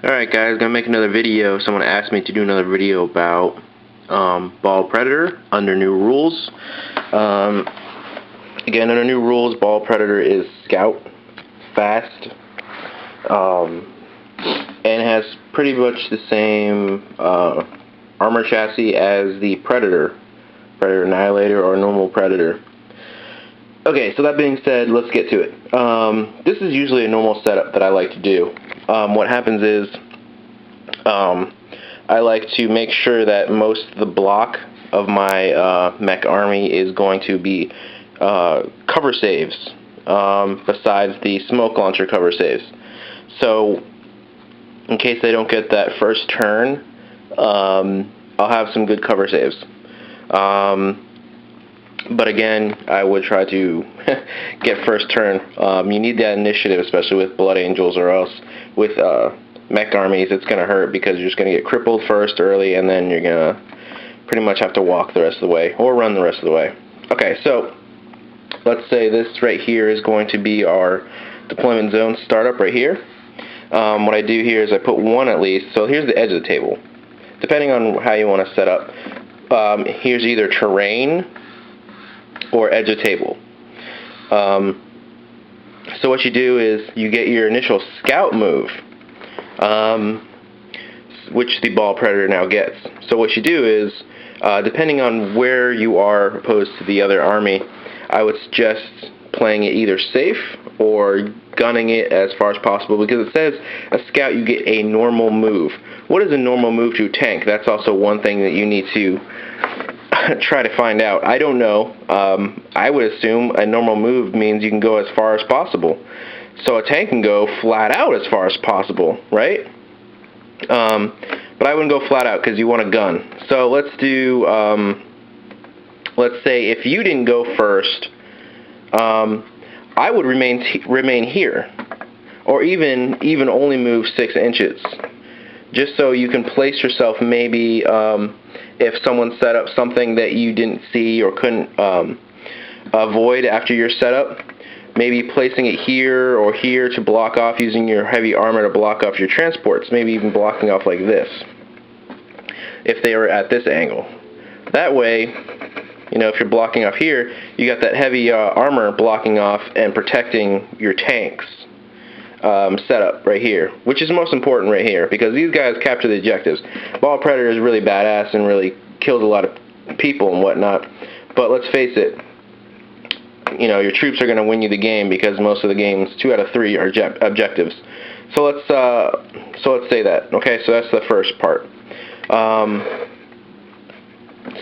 Alright guys, gonna make another video. Someone asked me to do another video about Baal Predator under new rules. Again, under new rules, Baal Predator is scout, fast, and has pretty much the same armor chassis as the Predator Annihilator or normal Predator. Okay, so that being said, let's get to it. This is usually a normal setup that I like to do. What happens is I like to make sure that most of the block of my mech army is going to be cover saves, besides the smoke launcher cover saves. So in case they don't get that first turn, I'll have some good cover saves. But again, I would try to get first turn. You need that initiative, especially with Blood Angels, or else with mech armies, it's going to hurt because you're just going to get crippled first early, and then you're going to pretty much have to walk the rest of the way, or run the rest of the way. Okay, so let's say this right here is going to be our deployment zone startup right here. What I do here is I put one at least, so here's the edge of the table. Depending on how you want to set up, here's either terrain or edge of table. So what you do is you get your initial scout move, which the Baal Predator now gets. So what you do is, depending on where you are opposed to the other army, I would suggest playing it either safe or gunning it as far as possible, because it says a scout you get a normal move. What is a normal move to a tank? That's also one thing that you need to try to find out. I don't know. I would assume a normal move means you can go as far as possible. So a tank can go flat out as far as possible, right? But I wouldn't go flat out because you want a gun. So let's do, let's say if you didn't go first, I would remain here, or even only move 6 inches, just so you can place yourself maybe if someone set up something that you didn't see or couldn't avoid after your setup, maybe placing it here or here to block off, using your heavy armor to block off your transports, maybe even blocking off like this if they were at this angle. That way, you know, if you're blocking off here, you got that heavy armor blocking off and protecting your tanks setup right here, which is most important right here, because these guys capture the objectives. Baal Predator is really badass and really kills a lot of people and whatnot, but let's face it, you know, your troops are going to win you the game, because most of the games, 2 out of 3 are objectives. So let's say that. Okay, so that's the first part.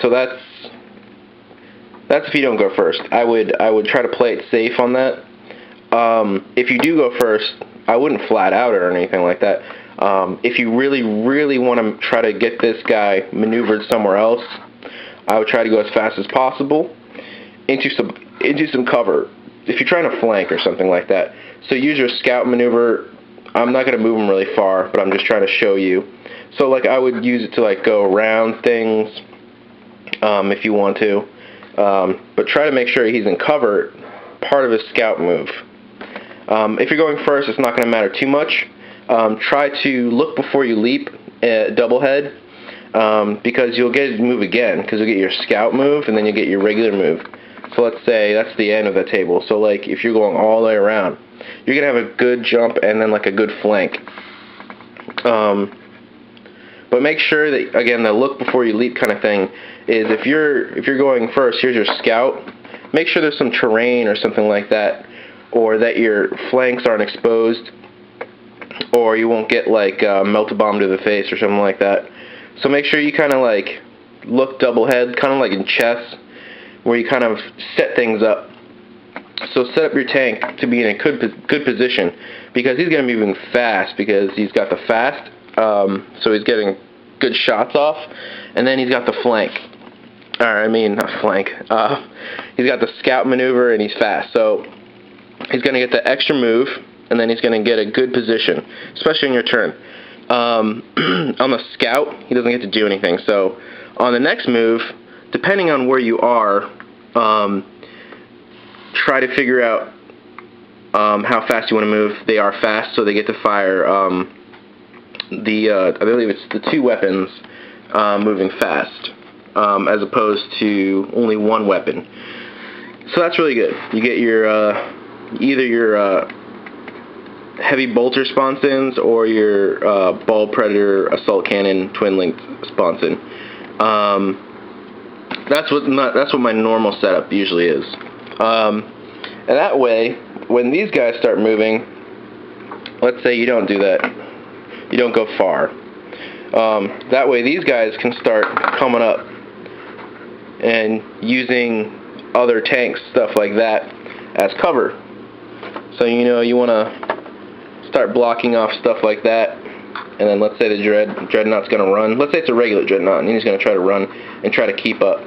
So that's if you don't go first. I would try to play it safe on that. If you do go first, I wouldn't flat out or anything like that. If you really want to try to get this guy maneuvered somewhere else, I would try to go as fast as possible into some cover if you're trying to flank or something like that. So use your scout maneuver. I'm not going to move him really far, but I'm just trying to show you. So like I would use it to like go around things if you want to, but try to make sure he's in cover, part of his scout move. If you're going first, it's not going to matter too much. Try to look before you leap at double head, because you'll get to move again, because you'll get your scout move and then you'll get your regular move. So let's say that's the end of the table. So like if you're going all the way around, you're going to have a good jump and then like a good flank. But make sure that, again, the look before you leap kind of thing is, if you're going first, here's your scout. Make sure there's some terrain or something like that, or that your flanks aren't exposed, or you won't get like melt a bomb to the face or something like that. So make sure you kind of like look double head, kind of like in chess, where you kind of set things up. So set up your tank to be in a good position, because he's going to be moving fast, because he's got the fast, so he's getting good shots off, and then he's got the flank. Or I mean, not flank. He's got the scout maneuver, and he's fast. So he's going to get the extra move, and then he's going to get a good position, especially in your turn. On the scout, he doesn't get to do anything. So on the next move, depending on where you are, try to figure out how fast you want to move. They are fast, so they get to fire I believe it's the two weapons moving fast, as opposed to only one weapon. So that's really good. You get your either your heavy bolter sponsons or your Baal Predator assault cannon twin linked sponson. That's what my normal setup usually is. And that way, when these guys start moving, let's say you don't do that, you don't go far. That way, these guys can start coming up and using other tanks, stuff like that, as cover. So you want to start blocking off stuff like that, and then let's say the dreadnought's going to run. Let's say it's a regular dreadnought, and he's going to try to run and try to keep up.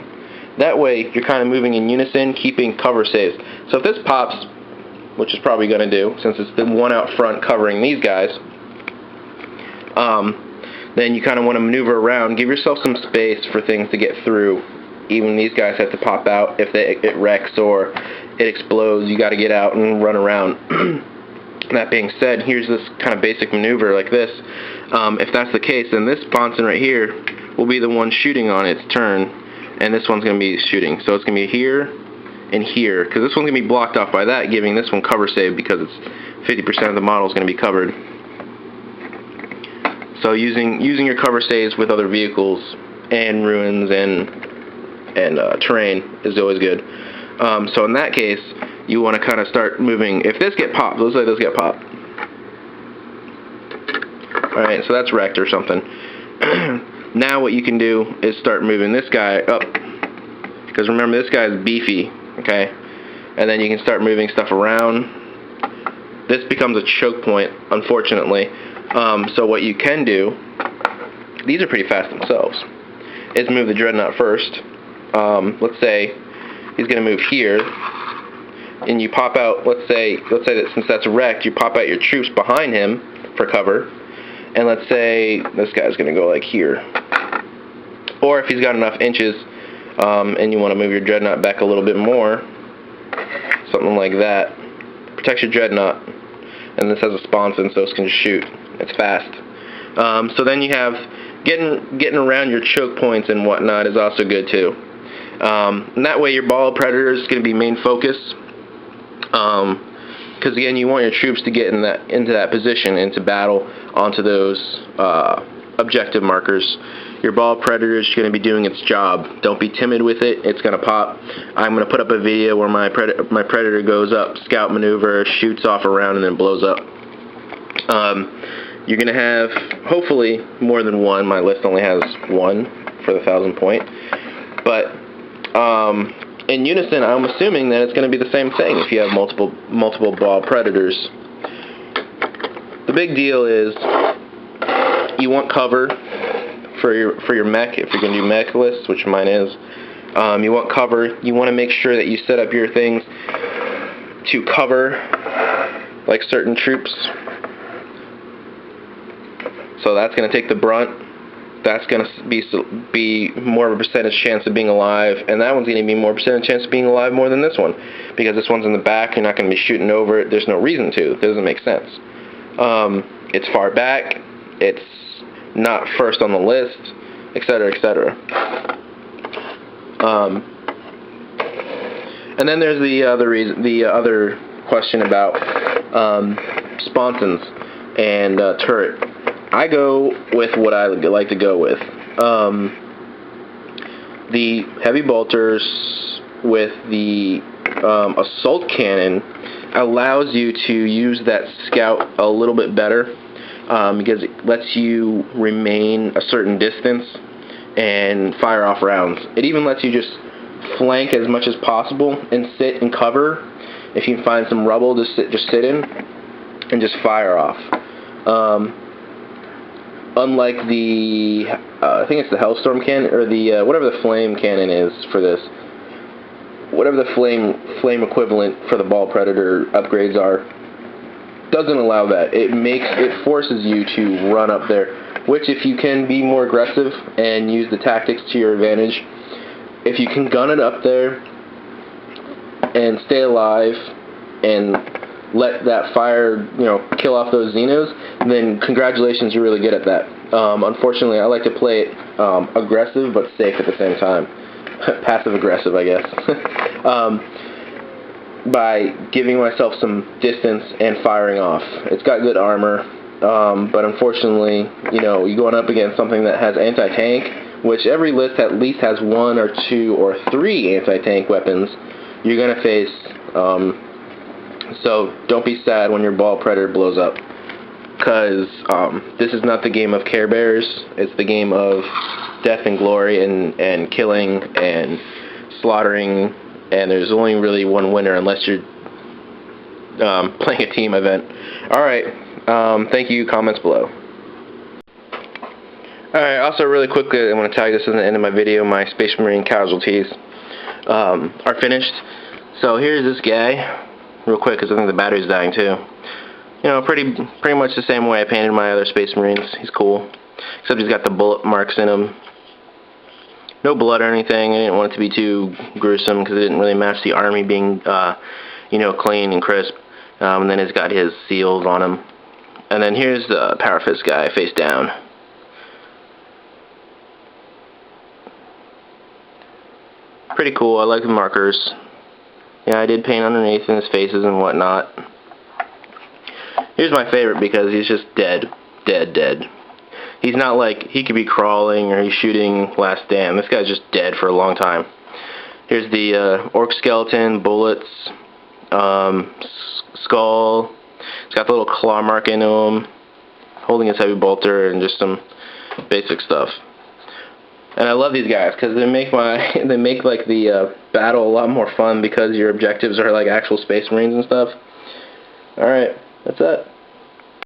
That way, you're kind of moving in unison, keeping cover saves. So if this pops, which is probably going to do, since it's the one out front covering these guys, then you kind of want to maneuver around, give yourself some space for things to get through. Even these guys have to pop out if it wrecks or it explodes. You got to get out and run around. That being said, here's this kind of basic maneuver like this. If that's the case, then this sponson right here will be the one shooting on its turn, and this one's going to be shooting. So it's going to be here and here, because this one's going to be blocked off by that, giving this one cover save because it's 50% of the model is going to be covered. So using your cover saves with other vehicles and ruins and terrain is always good. So in that case, you want to kind of start moving. If this get popped, let's say this get popped. Alright, so that's wrecked or something. Now what you can do is start moving this guy up. Because remember, this guy is beefy, okay? And then you can start moving stuff around. This becomes a choke point, unfortunately. So what you can do, these are pretty fast themselves, is move the dreadnought first. Let's say he's going to move here, and you pop out, let's say that since that's wrecked, you pop out your troops behind him for cover, and let's say this guy's going to go like here. Or if he's got enough inches, and you want to move your dreadnought back a little bit more, something like that, protects your dreadnought, and this has a sponson so it can shoot. It's fast. So then you have getting around your choke points and whatnot is also good too. And that way your Baal Predator is going to be main focus, because again, you want your troops to get into that position, into battle, onto those objective markers. Your Baal Predator is going to be doing its job. Don't be timid with it. It's going to pop. I'm going to put up a video where my Predator goes up, scout maneuver, shoots off around, and then blows up. You're going to have, hopefully, more than one. My list only has one for the 1,000 point. But in unison, I'm assuming that it's going to be the same thing if you have multiple Baal Predators. The big deal is you want cover for your mech, if you're going to do mech lists, which mine is. You want cover. You want to make sure that you set up your things to cover like certain troops. So that's going to take the brunt. That's going to be more of a percentage chance of being alive, and that one's going to be more percentage chance of being alive more than this one, because this one's in the back. You're not going to be shooting over it. There's no reason to. It doesn't make sense. It's far back. It's not first on the list, etc., etc. And then there's the other question about sponsons and turret. I go with what I like to go with. The heavy bolters with the assault cannon allows you to use that scout a little bit better, because it lets you remain a certain distance and fire off rounds. It even lets you just flank as much as possible and sit and cover. If you can find some rubble, just sit in and just fire off. Unlike the, I think it's the Hellstorm cannon, or the, whatever the flame cannon is for this. Whatever the flame equivalent for the Baal Predator upgrades are, doesn't allow that. It forces you to run up there, which if you can be more aggressive and use the tactics to your advantage, if you can gun it up there and stay alive and let that fire, kill off those Xenos, then congratulations, you're really good at that. Unfortunately, I like to play it aggressive but safe at the same time. Passive-aggressive, I guess. By giving myself some distance and firing off. It's got good armor, but unfortunately, you're going up against something that has anti-tank, which every list at least has 1 or 2 or 3 anti-tank weapons you're going to face. So don't be sad when your Baal Predator blows up, because this is not the game of Care Bears. It's the game of death and glory and killing and slaughtering, and there's only really one winner unless you're playing a team event. Alright, thank you, comments below. Alright, also really quickly, I want to tag this at the end of my video. My Space Marine casualties are finished. So here's this guy, real quick, because I think the battery's dying too. Pretty much the same way I painted my other Space Marines. He's cool, except he's got the bullet marks in him. No blood or anything. I didn't want it to be too gruesome because it didn't really match the army being, clean and crisp. And then he's got his seals on him. And then here's the Power Fist guy, face down. Pretty cool. I like the markers. Yeah, I did paint underneath in his faces and whatnot. Here's my favorite because he's just dead. He's not like he could be crawling or he's shooting Last Stand. This guy's just dead for a long time. Here's the orc skeleton, bullets, skull. It's got the little claw mark into him, holding his heavy bolter, and just some basic stuff. And I love these guys because they make like the battle a lot more fun because your objectives are like actual Space Marines and stuff. Alright, that's it.